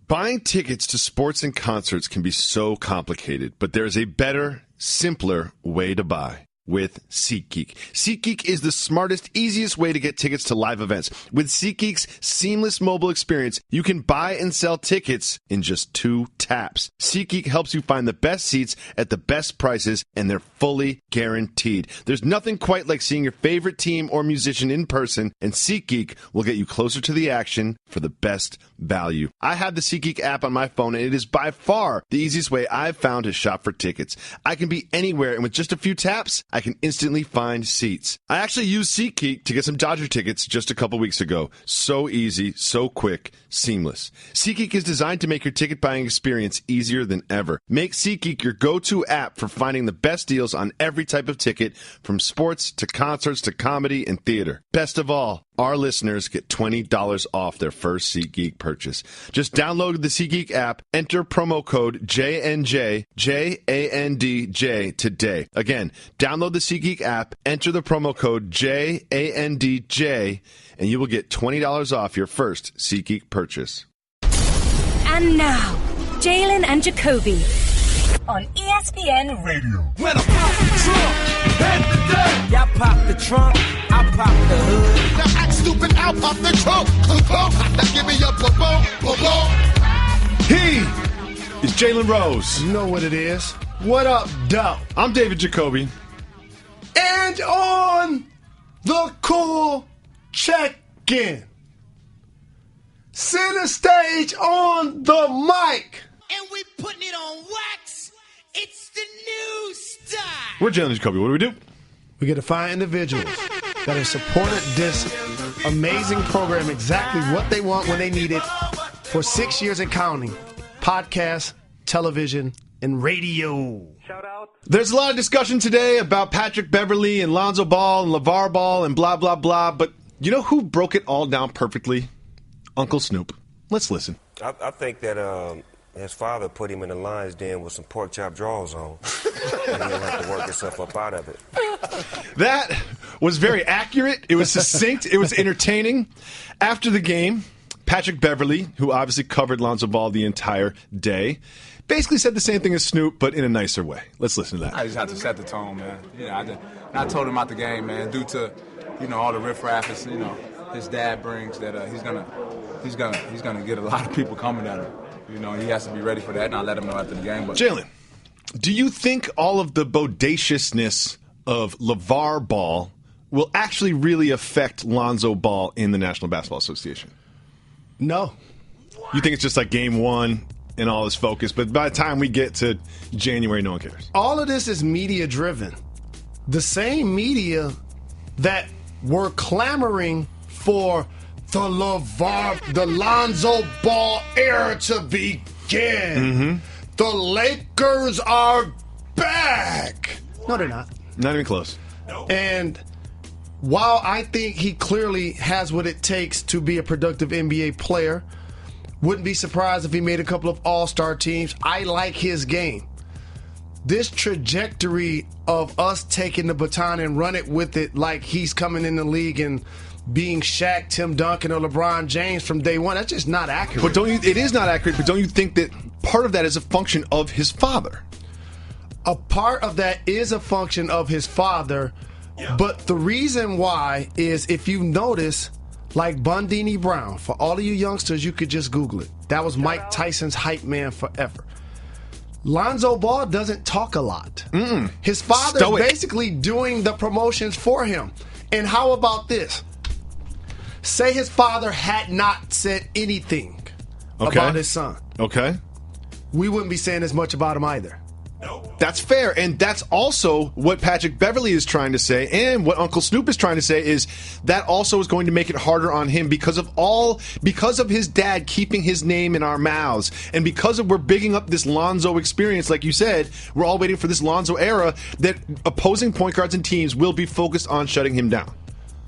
Buying tickets to sports and concerts can be so complicated, but there's a better, simpler way to buy. With SeatGeek. SeatGeek is the smartest, easiest way to get tickets to live events. With SeatGeek's seamless mobile experience, you can buy and sell tickets in just 2 taps. SeatGeek helps you find the best seats at the best prices, and they're fully guaranteed. There's nothing quite like seeing your favorite team or musician in person, and SeatGeek will get you closer to the action for the best value. I have the SeatGeek app on my phone, and it is by far the easiest way I've found to shop for tickets. I can be anywhere, and with just a few taps, I can instantly find seats. I actually used SeatGeek to get some Dodger tickets just a couple weeks ago. So easy, so quick, seamless. SeatGeek is designed to make your ticket buying experience easier than ever. Make SeatGeek your go-to app for finding the best deals on every type of ticket, from sports to concerts to comedy and theater. Best of all, our listeners get $20 off their first SeatGeek purchase. Just download the SeatGeek app, enter promo code JNJ, JANDJ today. Again, download the SeatGeek app, enter the promo code JANDJ, and you will get $20 off your first SeatGeek purchase. And now, Jalen and Jacoby on ESPN Radio. When I pop the trunk, head the day. Y'all pop the trunk, I pop the hood. Now act stupid, I'll pop the trunk. Now give me your boom, boom, boom. He is Jalen Rose. You know what it is. What up, Doe? I'm David Jacoby. And on the cool check-in, center stage on the mic. And we putting it on wax. It's the new style. We're Jalen Jacoby. What do we do? We get to find individuals that have supported this amazing program exactly what they want when they need it for 6 years and counting. Podcast, television, and radio. Shout out. There's a lot of discussion today about Patrick Beverley and Lonzo Ball and LeVar Ball and blah, blah, blah. But you know who broke it all down perfectly? Uncle Snoop. Let's listen. I think that his father put him in the lion's den with some pork chop drawers on. And he didn't have to work himself up out of it. That was very accurate. It was succinct. It was entertaining. After the game, Patrick Beverley, who obviously covered Lonzo Ball the entire day, basically said the same thing as Snoop, but in a nicer way. Let's listen to that. I just had to set the tone, man. I told him about the game, man, due to, all the riffraff his dad brings, that he's gonna get a lot of people coming at him. He has to be ready for that, and I'll let him know after the game. But Jalen, do you think all of the bodaciousness of LeVar Ball will actually really affect Lonzo Ball in the National Basketball Association? No. You think it's just like game one and all this focus, but by the time we get to January, no one cares? All of this is media-driven. The same media that were clamoring for the Lonzo Ball era to begin. Mm-hmm. The Lakers are back. No, they're not. Not even close. And while I think he clearly has what it takes to be a productive NBA player, wouldn't be surprised if he made a couple of all-star teams. I like his game. This trajectory of us taking the baton and run it with it like he's coming in the league and being Shaq, Tim Duncan, or LeBron James from day one, that's just not accurate. But it is not accurate, but don't you think that part of that is a function of his father? A part of that is a function of his father, but the reason why is, if you notice, like Bundini Brown, for all of you youngsters, you could just Google it. That was Mike Tyson's hype man forever. Lonzo Ball doesn't talk a lot. His father is basically doing the promotions for him. And how about this? Say his father had not said anything about his son. Okay. We wouldn't be saying as much about him either. That's fair, and that's also what Patrick Beverley is trying to say, and what Uncle Snoop is trying to say is that also is going to make it harder on him because of his dad keeping his name in our mouths, and because we're bigging up this Lonzo experience, like you said, we're all waiting for this Lonzo era that opposing point guards and teams will be focused on shutting him down.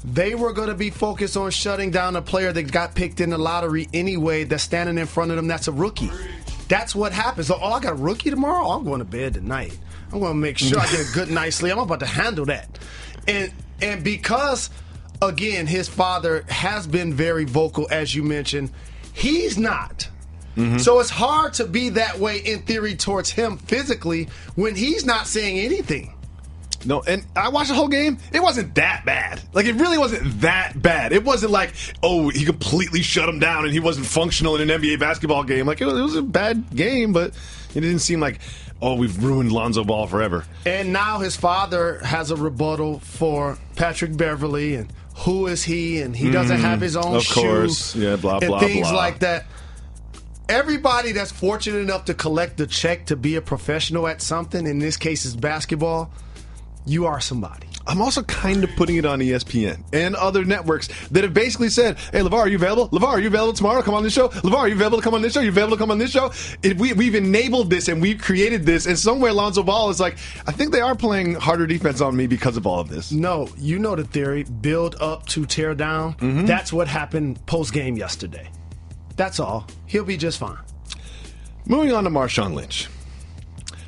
They were going to be focused on shutting down a player that got picked in the lottery anyway that's standing in front of them that's a rookie. That's what happens. So, I got a rookie tomorrow? I'm going to bed tonight. I'm going to make sure I get a good night's sleep. I'm about to handle that. And because, again, his father has been very vocal, as you mentioned, he's not. So it's hard to be that way in theory towards him physically when he's not saying anything. No, and I watched the whole game. It wasn't that bad. Like, it really wasn't that bad. It wasn't like, oh, he completely shut him down and he wasn't functional in an NBA basketball game. Like, it was a bad game, but it didn't seem like, oh, we've ruined Lonzo Ball forever. And now his father has a rebuttal for Patrick Beverley and who is he, and he doesn't have his own shoe. Of course. Yeah, blah, and blah, things blah. like that. Everybody that's fortunate enough to collect the check to be a professional at something, in this case is basketball, you are somebody. I'm also kind of putting it on ESPN and other networks that have basically said, hey, LeVar, are you available? LeVar, are you available tomorrow? Come on this show. LeVar, are you available to come on this show? Are you available to come on this show? We've enabled this and we've created this, and somewhere Lonzo Ball is like, I think they are playing harder defense on me because of all of this. No, you know the theory, build up to tear down. That's what happened post-game yesterday. That's all. He'll be just fine. Moving on to Marshawn Lynch.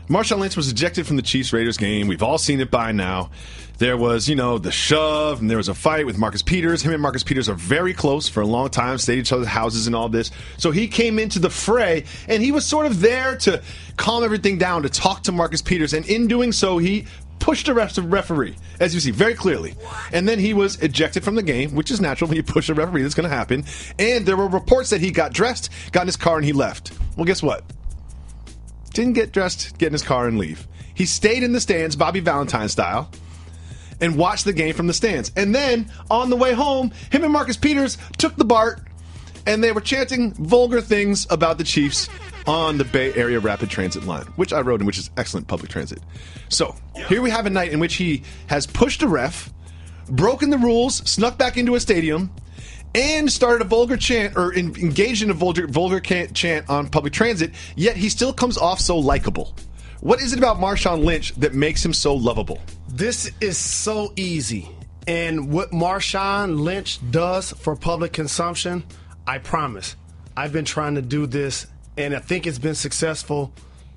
Marshawn Lynch was ejected from the Chiefs-Raiders game. We've all seen it by now. There was, the shove, and there was a fight with Marcus Peters. Him and Marcus Peters are very close for a long time, stayed at each other's houses and all this. So he came into the fray, and he was sort of there to calm everything down, to talk to Marcus Peters. And in doing so, he pushed the referee, as you see, very clearly. And then he was ejected from the game, which is natural when you push a referee. That's going to happen. And there were reports that he got dressed, got in his car, and he left. Well, guess what? Didn't get dressed, get in his car, and leave. He stayed in the stands, Bobby Valentine style, and watched the game from the stands. And then, on the way home, him and Marcus Peters took the BART, and they were chanting vulgar things about the Chiefs on the Bay Area Rapid Transit line, which I rode in, which is excellent public transit. So, here we have a night in which he has pushed a ref, broken the rules, snuck back into a stadium, and started a vulgar chant, or engaged in a vulgar chant on public transit, yet he still comes off so likable. What is it about Marshawn Lynch that makes him so lovable? This is so easy. And what Marshawn Lynch does for public consumption, I promise, I've been trying to do this, and I think it's been successful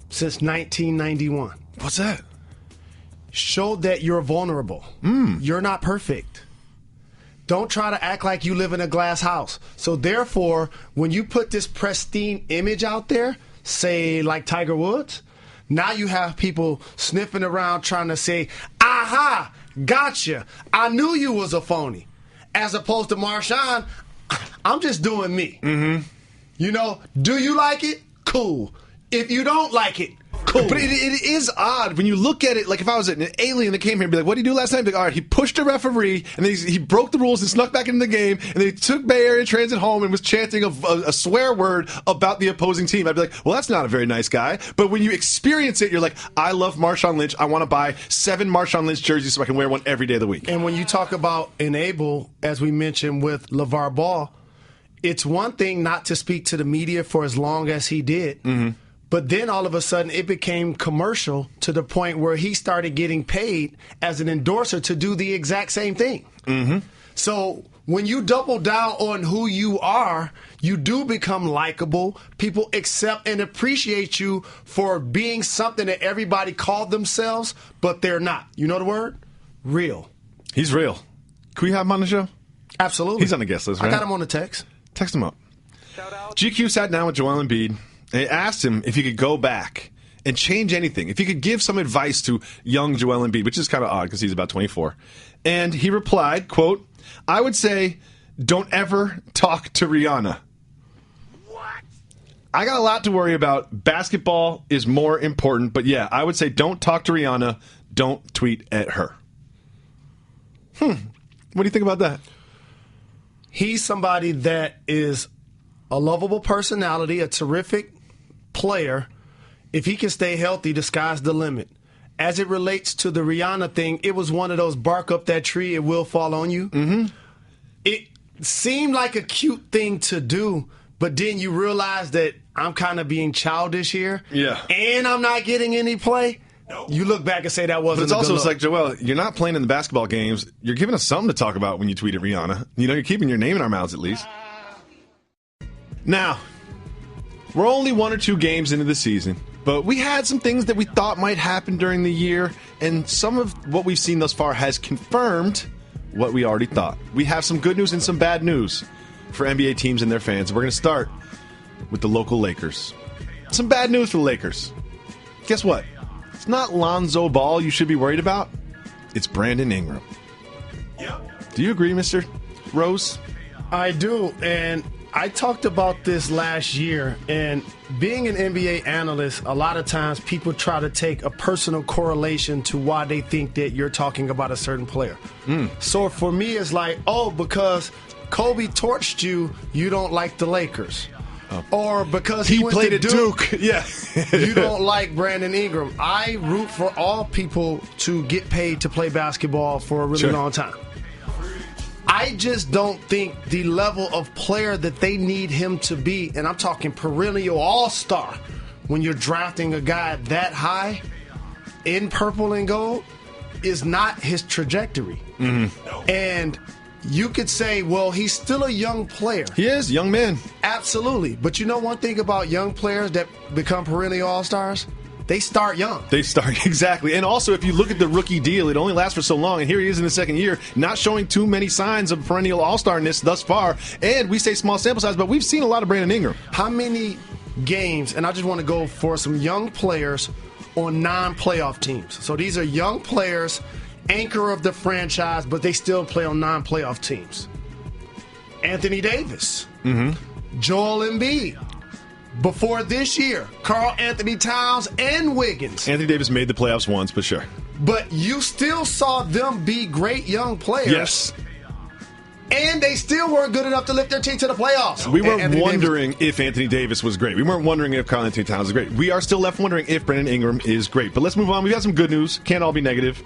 since 1991. What's that? Show that you're vulnerable. You're not perfect. Don't try to act like you live in a glass house. So therefore, when you put this pristine image out there, say like Tiger Woods, now you have people sniffing around trying to say, aha, gotcha, I knew you was a phony. As opposed to Marshawn, I'm just doing me. Do you like it? Cool. If you don't like it, cool. But it is odd when you look at it. Like, if I was an alien that came here and be like, what did he do last night? I'd be like, all right, he pushed a referee, and then he broke the rules and snuck back into the game, and then he took Bay Area Transit home and was chanting a swear word about the opposing team. I'd be like, well, that's not a very nice guy. But when you experience it, you're like, I love Marshawn Lynch. I want to buy 7 Marshawn Lynch jerseys so I can wear one every day of the week. And when you talk about enable, as we mentioned with LeVar Ball, it's one thing not to speak to the media for as long as he did. But then all of a sudden it became commercial to the point where he started getting paid as an endorser to do the exact same thing. So when you double down on who you are, you do become likable. People accept and appreciate you for being something that everybody called themselves, but they're not. You know the word? Real. He's real. Can we have him on the show? Absolutely. He's on the guest list, right? I got him on the text. Text him up. GQ sat down with Joel Embiid. They asked him if he could go back and change anything, if he could give some advice to young Joel Embiid, which is kind of odd because he's about 24. And he replied, quote, I would say, don't ever talk to Rihanna. What? I got a lot to worry about. Basketball is more important. But yeah, I would say don't talk to Rihanna. Don't tweet at her. What do you think about that? He's somebody that is a lovable personality, a terrific player. If he can stay healthy, the sky's the limit. As it relates to the Rihanna thing, it was one of those bark up that tree, it will fall on you. It seemed like a cute thing to do, but then you realize that I'm kind of being childish here. Yeah. And I'm not getting any play. You look back and say that wasn't But it's a good also, look. it's like, Joel, you're not playing in the basketball games. You're giving us something to talk about when you tweet at Rihanna. You're keeping your name in our mouths at least. Now, we're only 1 or 2 games into the season, but we had some things that we thought might happen during the year, and some of what we've seen thus far has confirmed what we already thought. We have some good news and some bad news for NBA teams and their fans. We're going to start with the local Lakers. Some bad news for the Lakers. Guess what? It's not Lonzo Ball you should be worried about. It's Brandon Ingram. Do you agree, Mr. Rose? I do, and I talked about this last year, and being an NBA analyst, a lot of times people try to take a personal correlation to why they think that you're talking about a certain player. So for me, it's like, oh, because Kobe torched you, you don't like the Lakers. Or because he went played to at Duke. Yeah. You don't like Brandon Ingram. I root for all people to get paid to play basketball for a really long time. I just don't think the level of player that they need him to be, and I'm talking perennial all-star, when you're drafting a guy that high in purple and gold, is not his trajectory. And you could say, well, he's still a young player. He is, young man. Absolutely. But you know one thing about young players that become perennial all-stars? They start young. They start, exactly. And also, if you look at the rookie deal, it only lasts for so long. And here he is in the second year, not showing too many signs of perennial all-starness thus far. And we say small sample size, but we've seen a lot of Brandon Ingram. How many games, and I just want to go for some young players on non-playoff teams. So these are young players, anchor of the franchise, but they still play on non-playoff teams. Anthony Davis. Joel Embiid. Before this year, Karl Anthony Towns and Wiggins. Anthony Davis made the playoffs once, but sure. But you still saw them be great young players. Yes. And they still weren't good enough to lift their team to the playoffs. We weren't wondering if Anthony Davis was great. We weren't wondering if Karl Anthony Towns was great. We are still left wondering if Brandon Ingram is great. But let's move on. We've got some good news. Can't all be negative.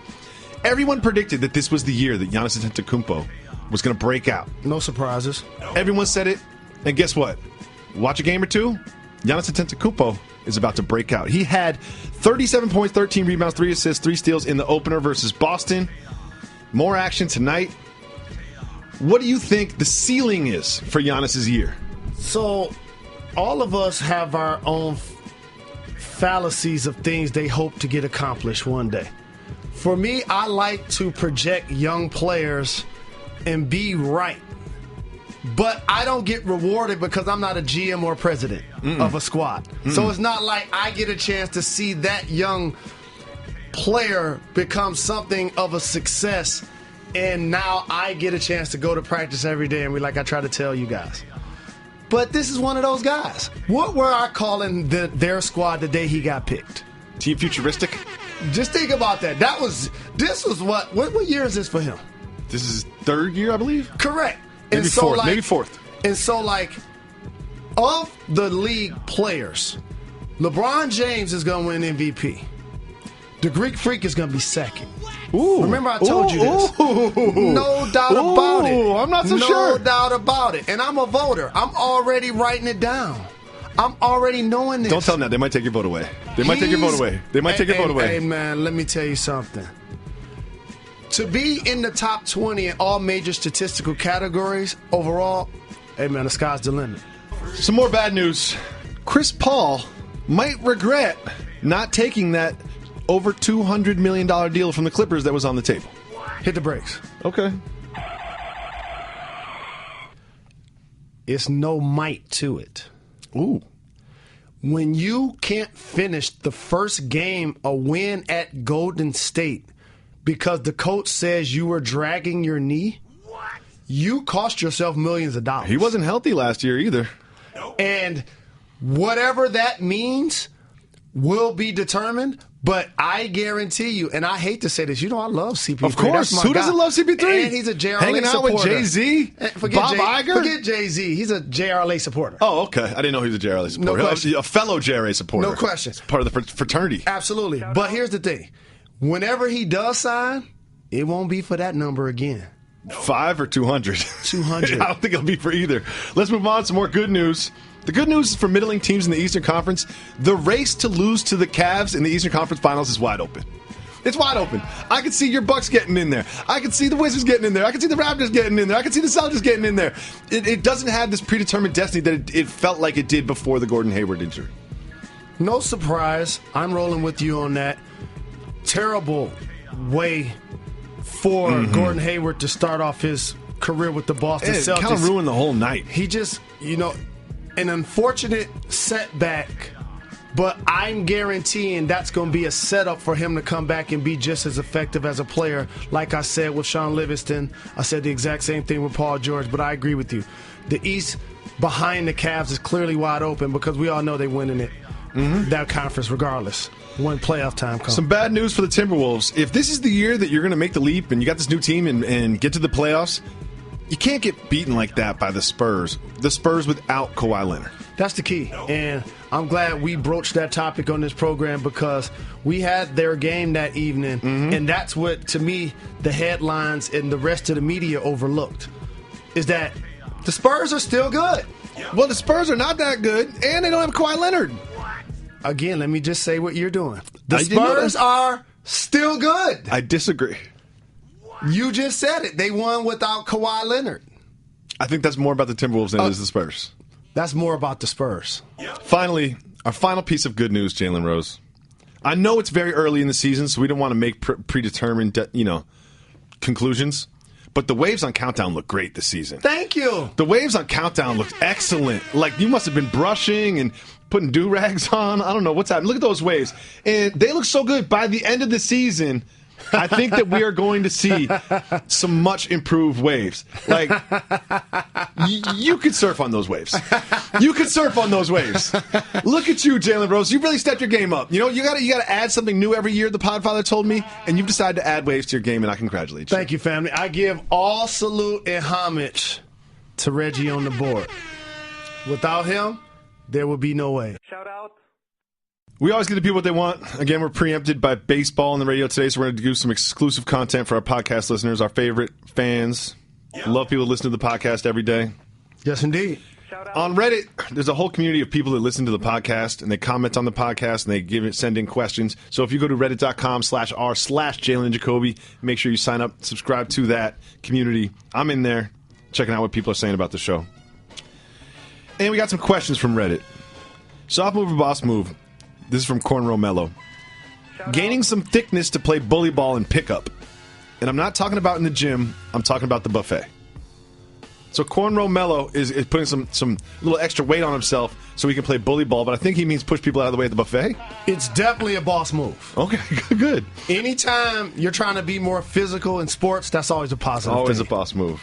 Everyone predicted that this was the year that Giannis Antetokounmpo was going to break out. No surprises. Everyone said it. And guess what? Watch a game or two. Giannis Antetokounmpo is about to break out. He had 37 points, 13 rebounds, 3 assists, 3 steals in the opener versus Boston. More action tonight. What do you think the ceiling is for Giannis's year? So, all of us have our own fallacies of things they hope to get accomplished one day. For me, I like to project young players and be right. But I don't get rewarded because I'm not a GM or president of a squad. So it's not like I get a chance to see that young player become something of a success, and now I get a chance to go to practice every day and be like I try to tell you guys. But this is one of those guys. What were I calling their squad the day he got picked? Team futuristic? Just think about that. This was what year is this for him? This is third year, I believe? Correct. Maybe fourth. Maybe fourth. And so, of the league players, LeBron James is going to win MVP. The Greek Freak is going to be second. Ooh. Remember I told you this. No doubt about it. I'm not so sure. No doubt about it. And I'm a voter. I'm already writing it down. I'm already knowing this. Don't tell them that. They might take your vote away. They might take your vote away. Hey, man, let me tell you something. To be in the top 20 in all major statistical categories overall, hey, man, the sky's the limit. Some more bad news. Chris Paul might regret not taking that over $200 million deal from the Clippers that was on the table. Hit the brakes. Okay. It's no might to it. Ooh. When you can't finish the first game a win at Golden State because the coach says you were dragging your knee, you cost yourself millions of dollars. He wasn't healthy last year either. And whatever that means will be determined, but I guarantee you, and I hate to say this, I love CP3. Of course. Who doesn't love CP3? And he's a JRLA Hanging out supporter. with Jay-Z? Bob Iger? Forget Jay-Z. He's a JRLA supporter. Oh, okay. I didn't know he was a JRLA supporter. No question. A fellow JRA supporter. No question. It's part of the fraternity. Absolutely. But here's the thing. Whenever he does sign, it won't be for that number again. 5 or 200? 200. I don't think it'll be for either. Let's move on. Some more good news. The good news is for middling teams in the Eastern Conference, the race to lose to the Cavs in the Eastern Conference Finals is wide open. It's wide open. I can see your Bucks getting in there. I can see the Wizards getting in there. I can see the Raptors getting in there. I can see the Celtics getting in there. It doesn't have this predetermined destiny that it felt like it did before the Gordon Hayward injury. No surprise. I'm rolling with you on that. Terrible way for Gordon Hayward to start off his career with the Boston Celtics. Kind of ruined the whole night. He just, an unfortunate setback, but I'm guaranteeing that's going to be a setup for him to come back and be just as effective as a player. Like I said with Sean Livingston, I said the exact same thing with Paul George, but I agree with you. The East behind the Cavs is clearly wide open because we all know they're winning it, that conference regardless, when playoff time comes. Some bad news for the Timberwolves. If this is the year that you're going to make the leap and you got this new team and get to the playoffs, you can't get beaten like that by the Spurs. The Spurs without Kawhi Leonard. That's the key. And I'm glad we broached that topic on this program because we had their game that evening, and that's what, to me, the headlines and the rest of the media overlooked, is that the Spurs are still good. Well, the Spurs are not that good, and they don't have Kawhi Leonard. Again, let me just say what you're doing. The Spurs are still good. I disagree. You just said it. They won without Kawhi Leonard. I think that's more about the Timberwolves than it is the Spurs. That's more about the Spurs. Finally, our final piece of good news, Jalen Rose. I know it's very early in the season, so we don't want to make predetermined, conclusions. But the waves on Countdown look great this season. Thank you. The waves on Countdown looked excellent. Like, you must have been brushing and putting do-rags on. I don't know what's happening. Look at those waves. And they look so good. By the end of the season, I think that we are going to see some much improved waves. Like, you could surf on those waves. You could surf on those waves. Look at you, Jalen Rose. You really stepped your game up. You gotta add something new every year, the Podfather told me, and you've decided to add waves to your game, and I congratulate you. Thank you, family. I give all salute and homage to Reggie on the board. Without him, there would be no way. Shout out. We always give the people what they want. Again, we're preempted by baseball on the radio today, so we're going to do some exclusive content for our podcast listeners, our favorite fans. Love people who listen to the podcast every day. Yes, indeed. On Reddit, there's a whole community of people that listen to the podcast, and they comment on the podcast, and they send in questions. So if you go to reddit.com/r/Jalen Jacoby, make sure you sign up, subscribe to that community. I'm in there checking out what people are saying about the show. And we got some questions from Reddit. Soft move or boss move? This is from Cornrow Mellow. Gaining some thickness to play bully ball and pickup. And I'm not talking about in the gym. I'm talking about the buffet. So Cornrow Mellow is putting some little extra weight on himself so he can play bully ball, but I think he means push people out of the way at the buffet. It's definitely a boss move. Okay, good. Anytime you're trying to be more physical in sports, that's always a positive Always thing. a boss move.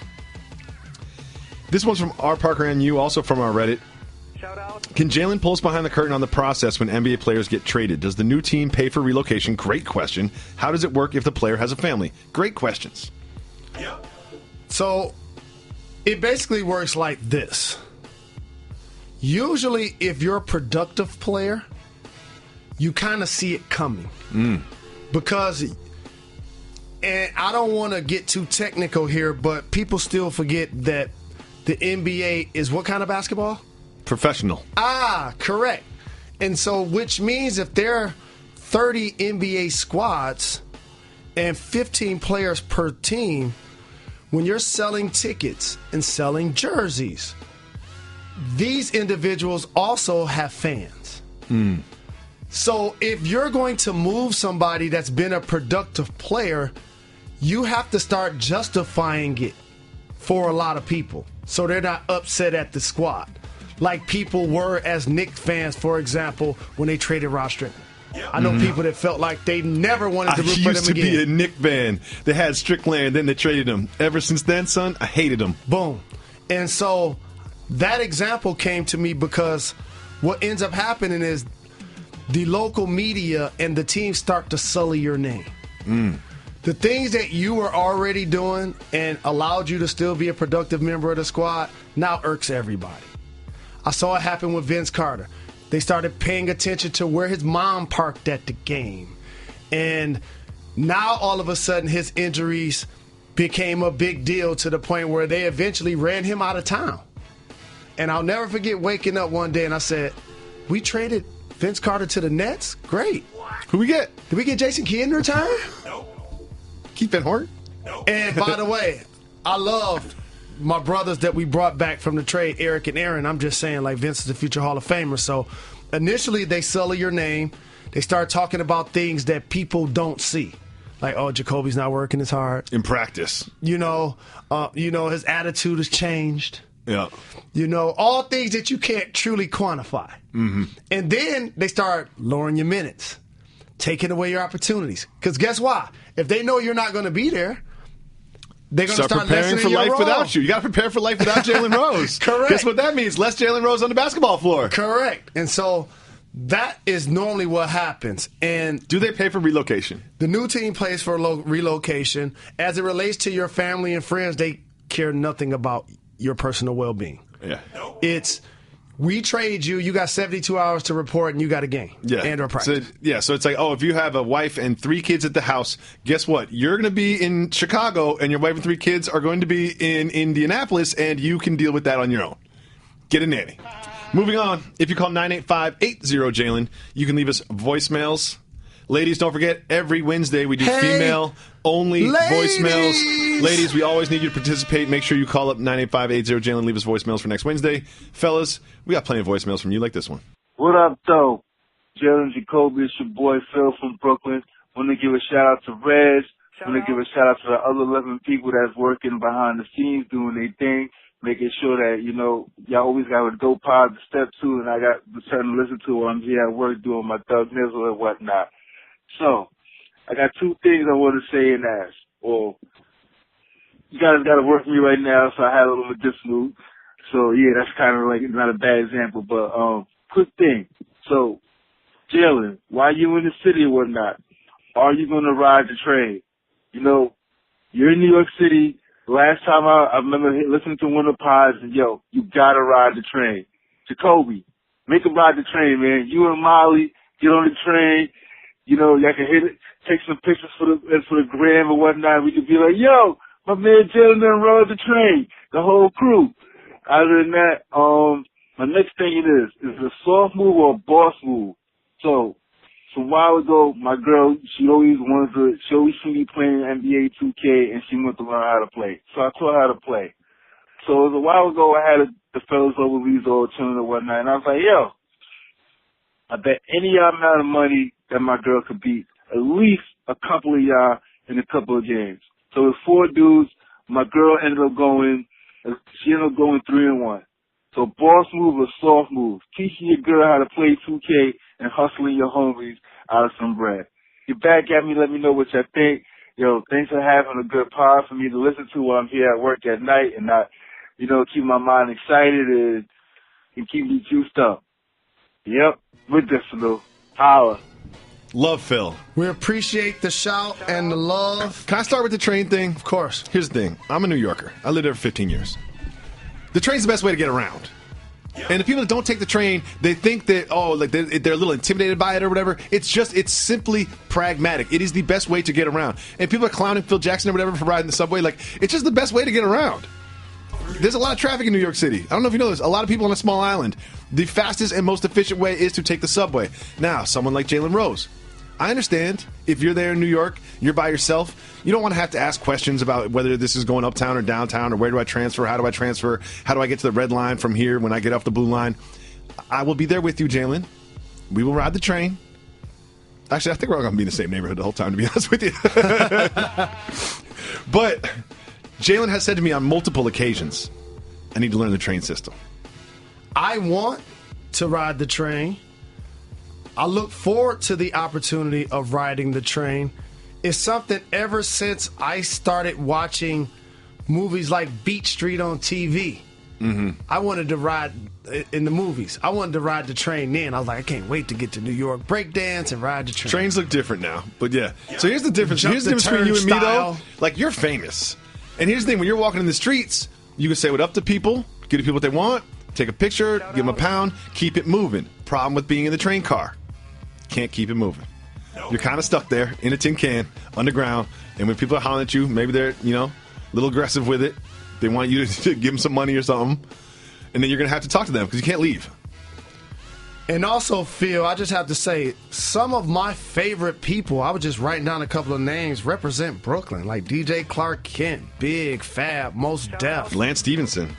This one's from R. Parker and you, also from our Reddit. Shout out. Can Jalen pull us behind the curtain on the process when NBA players get traded? Does the new team pay for relocation? Great question. How does it work if the player has a family? Great questions. So it basically works like this. Usually, if you're a productive player, you kind of see it coming. Because, and I don't want to get too technical here, but people still forget that the NBA is what kind of basketball? Professional. Correct. And so, which means if there are 30 NBA squads and 15 players per team, when you're selling tickets and selling jerseys, these individuals also have fans. So if you're going to move somebody that's been a productive player, you have to start justifying it for a lot of people so they're not upset at the squad. Like people were as Knicks fans, for example, when they traded Rod Strickland. I know people that felt like they never wanted to root for them again. I used to be a Knicks fan. They had Strickland, then they traded him. Ever since then, son, I hated him. Boom. And so that example came to me because what ends up happening is the local media and the team start to sully your name. The things that you were already doing and allowed you to still be a productive member of the squad now irks everybody. I saw it happen with Vince Carter. They started paying attention to where his mom parked at the game. And now all of a sudden his injuries became a big deal to the point where they eventually ran him out of town. And I'll never forget waking up one day and I said, we traded Vince Carter to the Nets? Great. Who we get? Did we get Jason Kidd in return? No. Keith Van Horn? No. And by the way, I loved my brothers that we brought back from the trade, Eric and Aaron. I'm just saying, like, Vince is a future Hall of Famer. So initially they sully your name. They start talking about things that people don't see. Like, oh, Jacoby's not working as hard. In practice. His attitude has changed. Yeah. You know, all things that you can't truly quantify. Mm-hmm. And then they start lowering your minutes, taking away your opportunities. Because guess what? If they know you're not going to be there, they're going to start preparing for life role. without you. You got to prepare for life without Jalen Rose. Correct. Guess what that means? Less Jalen Rose on the basketball floor. Correct. And so that is normally what happens. And do they pay for relocation? The new team pays for relocation. As it relates to your family and friends, they care nothing about your personal well-being. Yeah. It's, we trade you, you got 72 hours to report, and you got a game. Yeah. And or practice. So it's like, oh, if you have a wife and 3 kids at the house, guess what? You're going to be in Chicago, and your wife and 3 kids are going to be in Indianapolis, and you can deal with that on your own. Get a nanny. Moving on, if you call 985-80-JALEN, you can leave us voicemails. Ladies, don't forget, every Wednesday we do female-only voicemails. Ladies, we always need you to participate. Make sure you call up 985-80-JALEN, leave us voicemails for next Wednesday. Fellas, we got plenty of voicemails from you like this one. What up, though? Jalen Jacoby, it's your boy Phil from Brooklyn. Want to give a shout-out to Rez. Want to give a shout-out to the other 11 people that's working behind the scenes doing their thing, making sure that, you know, y'all always got a dope pod to step to, and I got something to listen to while I'm here at work doing my Thug Nizzle and whatnot. So, I got 2 things I want to say and ask. Well, you guys got to work with me right now, so I had a little bit of this move. So, yeah, that's kind of like not a bad example, but quick thing. So, Jalen, while you in the city or whatnot, are you going to ride the train? You know, you're in New York City. Last time I remember listening to one of the pods, and yo, you got to ride the train. Jacoby, make him ride the train, man. You and Molly, get on the train. You know, y'all can hit it, take some pictures for the gram or whatnot. We could be like, yo, my man Jalen rode the train, the whole crew. Other than that, my next thing is it a soft move or a boss move? So, a while ago, my girl, she always see me playing NBA 2K, and she wanted to learn how to play. So I taught her how to play. So it was a while ago, I had the fellas over, we was all chilling and whatnot, and I was like, yo, I bet any amount of money that my girl could beat at least a couple of y'all in a couple of games. So with 4 dudes, my girl ended up going 3-1. So boss move or soft move, teaching your girl how to play 2K and hustling your homies out of some bread. Get back at me, let me know what y'all think. Yo, thanks for having a good pod for me to listen to while I'm here at work at night and not, you know, keep my mind excited and keep me juiced up. Yep, medicinal. Holla. Love Phil. We appreciate the shout and the love. Can I start with the train thing? Of course. Here's the thing. I'm a New Yorker. I lived there for 15 years. The train's the best way to get around. And the people that don't take the train, they think that, they're a little intimidated by it or whatever. It's simply pragmatic. It is the best way to get around. And people are clowning Phil Jackson or whatever for riding the subway. Like, it's just the best way to get around. There's a lot of traffic in New York City. I don't know if you know this. A lot of people on a small island. The fastest and most efficient way is to take the subway. Now, someone like Jalen Rose. I understand if you're there in New York, you're by yourself, you don't want to have to ask questions about whether this is going uptown or downtown or where do I transfer, how do I transfer, how do I get to the red line from here when I get off the blue line. I will be there with you, Jalen. We will ride the train. Actually, I think we're all going to be in the same neighborhood the whole time, to be honest with you. But Jalen has said to me on multiple occasions, I need to learn the train system. I want to ride the train. I look forward to the opportunity of riding the train. It's something ever since I started watching movies like Beat Street on TV. Mm-hmm. I wanted to ride in the movies. I wanted to ride the train then. I was like, I can't wait to get to New York, breakdance, and ride the train. Trains look different now, but yeah. So here's the difference. Here's the difference between you and me, though. Like, you're famous. And here's the thing. When you're walking in the streets, you can say what up to people, give the people what they want, take a picture, give them a pound, keep it moving. Problem with being in the train car. Can't keep it moving. You're kind of stuck there in a tin can, underground, and when people are hollering at you, maybe they're, a little aggressive with it. They want you to give them some money or something, and then you're going to have to talk to them because you can't leave. And also, Phil, I just have to say, some of my favorite people, I was just writing down a couple of names, represent Brooklyn, like DJ Clark Kent, Big, Fab, Mos Def. Lance Stevenson.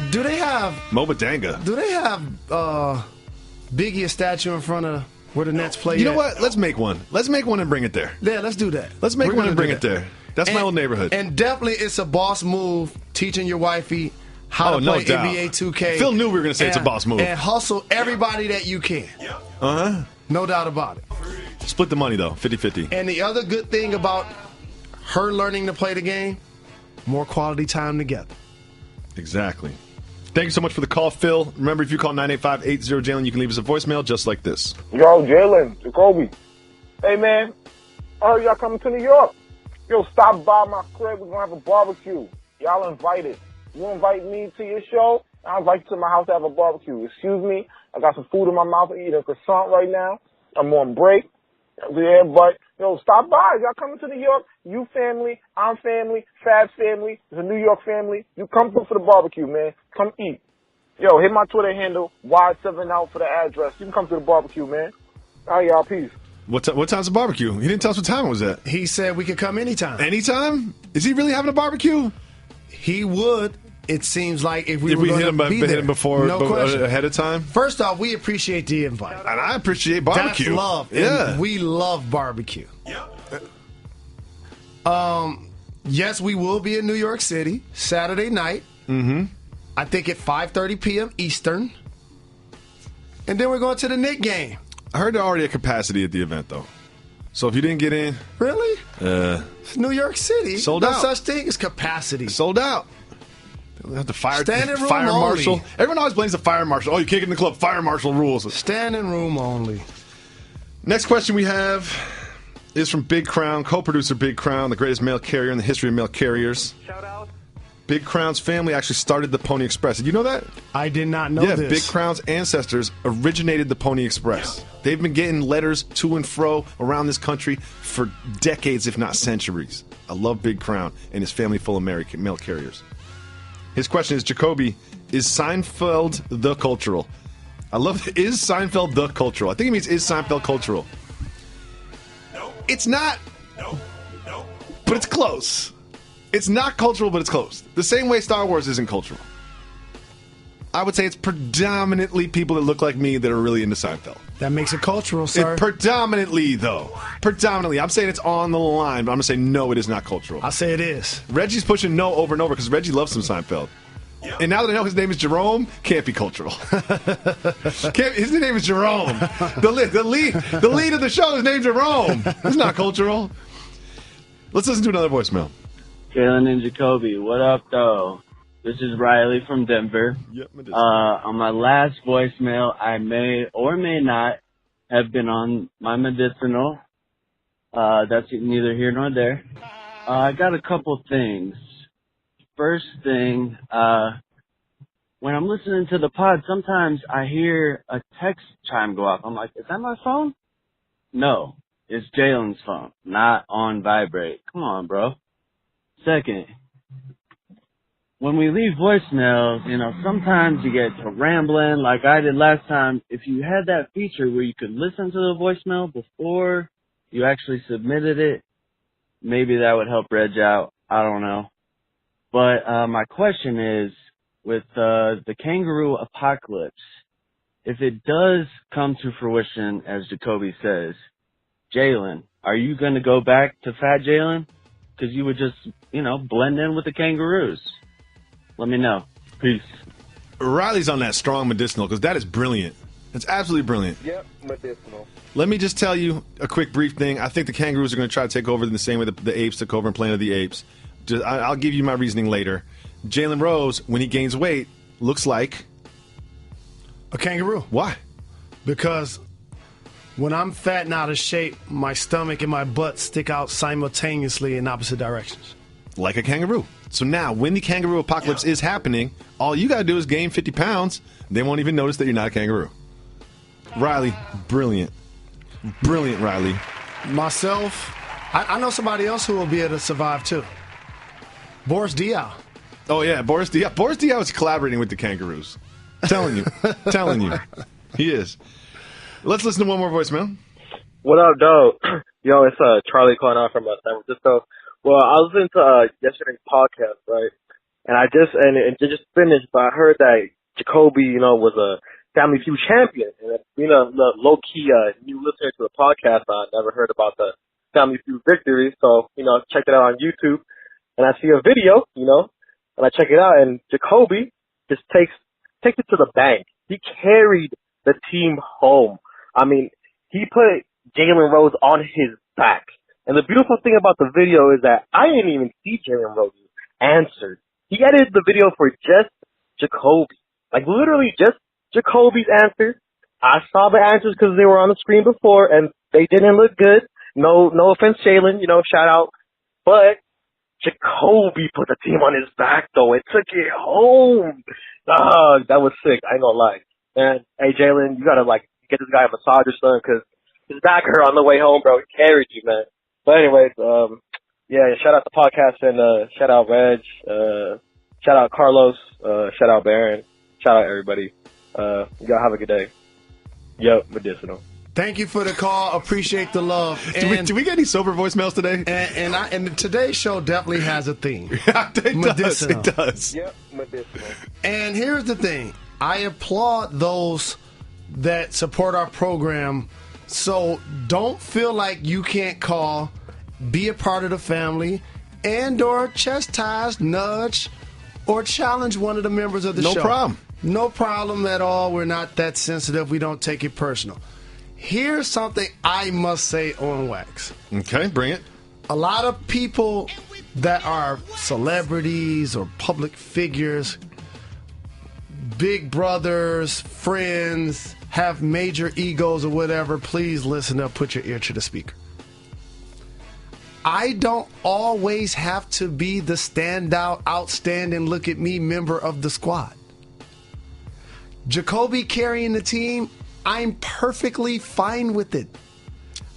Do they have... Mo Badanga. Do they have... Biggie a statue in front of where the Nets play. You know what? Let's make one. Let's make one and bring it there. Yeah, let's do that. Let's make one and bring it there. That's my old neighborhood. And definitely it's a boss move, teaching your wifey how to play doubt. NBA 2K. Phil knew we were going to say it's a boss move. And hustle everybody that you can. Uh-huh. No doubt about it. Split the money, though, 50-50. And the other good thing about her learning to play the game, more quality time together. Exactly. Thank you so much for the call, Phil. Remember, if you call 985-80-JALEN, you can leave us a voicemail just like this. Yo, Jalen Jacoby. Hey, man. I heard y'all coming to New York. Yo, stop by my crib. We're going to have a barbecue. Y'all invited. You invite me to your show, I'll invite you to my house to have a barbecue. Excuse me. I got some food in my mouth. I'm eating a croissant right now. I'm on break. Yeah, but, yo, stop by. Y'all coming to New York. You family, I'm family, Fab's family, it's a New York family. You come through for the barbecue, man. Come eat. Yo, hit my Twitter handle, Y7 out for the address. You can come to the barbecue, man. All right, y'all, peace. What time's the barbecue? He didn't tell us what time it was at. He said we could come anytime. Anytime? Is he really having a barbecue? He would. It seems like if we hit him before, no question. ahead of time. First off, we appreciate the invite, and I appreciate barbecue. That's love. Yeah, and we love barbecue. Yes, we will be in New York City Saturday night. Mm-hmm. I think at 5:30 p.m. Eastern, and then we're going to the Knicks game. I heard they're already at capacity at the event, though. So if you didn't get in, really, it's New York City, sold out. No such thing as capacity. Sold out. They have to fire only. marshal. Everyone always blames the fire marshal. Oh, you can't get in the club. Fire marshal rules. Standing room only. Next question we have is from Big Crown, co-producer Big Crown, the greatest mail carrier in the history of mail carriers. Shout out. Big Crown's family actually started the Pony Express. Did you know that? I did not know this. Yeah, Big Crown's ancestors originated the Pony Express. They've been getting letters to and fro around this country for decades, if not centuries. I love Big Crown and his family full of mail carriers. His question is, Jacoby, is Seinfeld the cultural? I love it. Is Seinfeld the cultural? I think it means, is Seinfeld cultural? No. It's not. No. But it's close. It's not cultural, but it's close. The same way Star Wars isn't cultural. I would say it's predominantly people that look like me that are really into Seinfeld. That makes it cultural, sir. Predominantly, though. Predominantly. I'm saying it's on the line, but I'm going to say no, it is not cultural. I say it is. Reggie's pushing no over and over because Reggie loves some Seinfeld. Yep. And now that I know his name is Jerome, can't be cultural. His name is Jerome. The lead of the show is named Jerome. It's not cultural. Let's listen to another voicemail. Jalen and Jacoby, what up, though? This is Riley from Denver. Yep, on my last voicemail, I may or may not have been on my medicinal. That's neither here nor there. I got a couple things. First thing, when I'm listening to the pod, sometimes I hear a text chime go off. I'm like, is that my phone? No, it's Jalen's phone, not on vibrate. Come on, bro. Second, when we leave voicemails, sometimes you get to rambling like I did last time. If you had that feature where you could listen to the voicemail before you actually submitted it, maybe that would help Reg out. I don't know. But my question is, with the kangaroo apocalypse, if it does come to fruition, as Jacoby says, Jalen, are you going to go back to Fat Jalen? Because you would just, blend in with the kangaroos. Let me know. Peace. Riley's on that strong medicinal because that is brilliant. It's absolutely brilliant. Yep, medicinal. Let me just tell you a quick brief thing. I think the kangaroos are going to try to take over in the same way the apes took over in Planet of the Apes. I'll give you my reasoning later. Jalen Rose, when he gains weight, looks like a kangaroo. Why? Because when I'm fat and out of shape, my stomach and my butt stick out simultaneously in opposite directions. Like a kangaroo. So now, when the kangaroo apocalypse is happening, all you got to do is gain 50 pounds. They won't even notice that you're not a kangaroo. Riley, brilliant. Brilliant, Riley. Myself, I know somebody else who will be able to survive, too. Boris Diaw. Oh, yeah, Boris Diaw. Boris Diaw is collaborating with the kangaroos. Telling you. He is. Let's listen to one more voicemail. What up, dog? Yo, it's Charlie calling out from San Francisco. Well, I was listening to yesterday's podcast, right? And I just finished, but I heard that Jacoby, was a Family Feud champion. And low key new listener to the podcast, I never heard about the Family Feud victory. So, checked it out on YouTube, and I see a video, and I check it out, and Jacoby just takes it to the bank. He carried the team home. I mean, he put Jalen Rose on his back. And the beautiful thing about the video is that I didn't even see Jalen Rose's answer. He edited the video for just Jacoby. Like, literally just Jacoby's answer. I saw the answers because they were on the screen before, and they didn't look good. No offense, Jalen, shout out. But Jacoby put the team on his back, though, and took it home. That was sick. I ain't gonna lie. And, hey, Jalen, you gotta, get this guy a massage or something, because his back hurt on the way home, bro. He carried you, man. But anyways, shout out the podcast, and shout out Reg, shout out Carlos, shout out Baron, shout out everybody. Y'all have a good day. Yep, medicinal. Thank you for the call. Appreciate the love. Do we get any sober voicemails today? And today's show definitely has a theme. It does. Yep, medicinal. And here's the thing. I applaud those that support our program. So don't feel like you can't call, be a part of the family, and or chastise, nudge, or challenge one of the members of the show. No problem. No problem at all. We're not that sensitive. We don't take it personal. Here's something I must say on wax. Okay, bring it. A lot of people that are celebrities or public figures, big brothers, friends, have major egos or whatever, please listen up, put your ear to the speaker. I don't always have to be the standout, outstanding, look at me member of the squad. Jacoby carrying the team, I'm perfectly fine with it.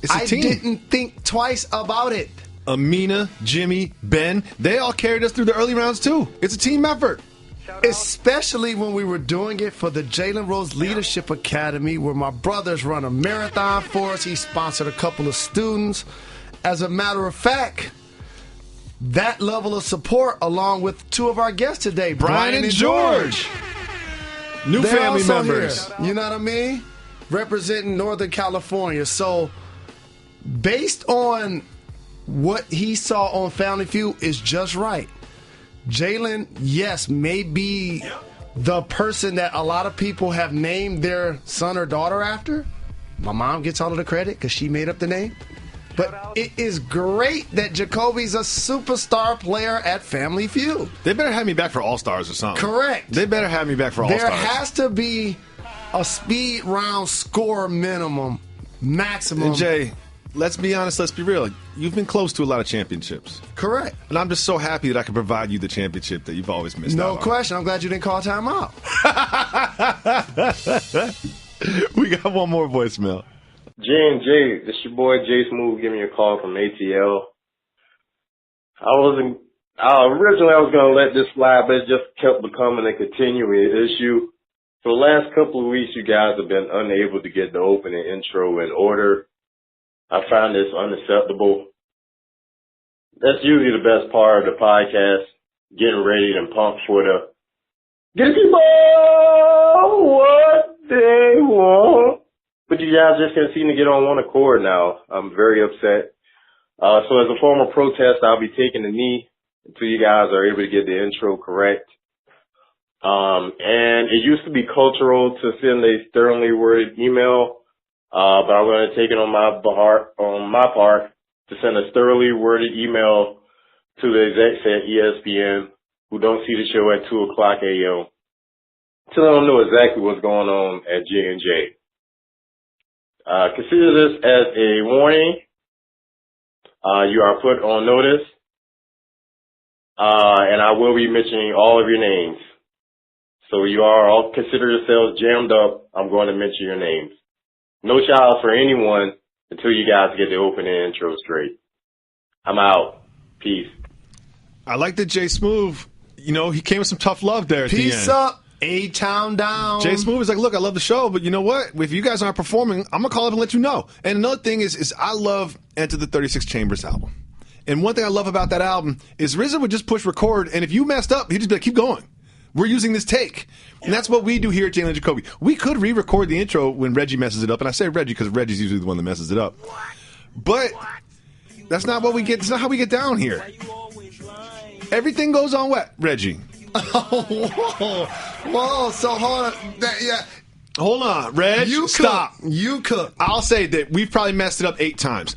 It's a team. I didn't think twice about it. Amina, Jimmy, Ben, they all carried us through the early rounds too. It's a team effort. Especially when we were doing it for the Jalen Rose Leadership Academy, where my brothers run a marathon for us. He sponsored a couple of students. As a matter of fact, that level of support, along with two of our guests today, Brian and George. New They're family also members. Here, you know what I mean? Representing Northern California. So, based on what he saw on Family Feud is just right. Jalen, yes, may be the person that a lot of people have named their son or daughter after. My mom gets all of the credit because she made up the name. But it is great that Jacoby's a superstar player at Family Feud. They better have me back for All-Stars or something. Correct. They better have me back for All-Stars. There has to be a speed round score minimum, maximum. And Jay, let's be honest, let's be real. You've been close to a lot of championships. Correct. And I'm just so happy that I can provide you the championship that you've always missed out on. No question. I'm glad you didn't call timeout. We got one more voicemail. J&J, this your boy Jay Smooth giving you a call from ATL. Originally I was going to let this slide, but it just kept becoming a continuing issue. For the last couple of weeks, you guys have been unable to get the opening intro in order. I find this unacceptable. That's usually the best part of the podcast, getting ready and pumped for the get people what they want. But you guys just can't seem to get on one accord now. I'm very upset. So as a form of protest, I'll be taking the knee until you guys are able to get the intro correct. And it used to be cultural to send a sternly worded email, but I'm going to take it on my part to send a thoroughly worded email to the execs at ESPN who don't see the show at 2 o'clock a.m. to let them know exactly what's going on at J&J. Consider this as a warning. You are put on notice. And I will be mentioning all of your names. So you are all consider yourselves jammed up. I'm going to mention your names. No shout out for anyone until you guys get the opening intro straight. I'm out. Peace. I like that Jay Smooth, he came with some tough love there at the end. Peace up. A-Town down. Jay Smooth is like, look, I love the show, but you know what? If you guys aren't performing, I'm going to call up and let you know. And another thing is I love Enter the 36 Chambers album. And one thing I love about that album is RZA would just push record, and if you messed up, he'd just be like, keep going. We're using this take. And that's what we do here at Jalen Jacoby. We could re-record the intro when Reggie messes it up, and I say Reggie because Reggie's usually the one that messes it up. But that's not what we get. That's not how we get down here. Everything goes on what, Reggie? Whoa. So hold on. Hold on, Reg. You stop. You cook. I'll say that we've probably messed it up 8 times.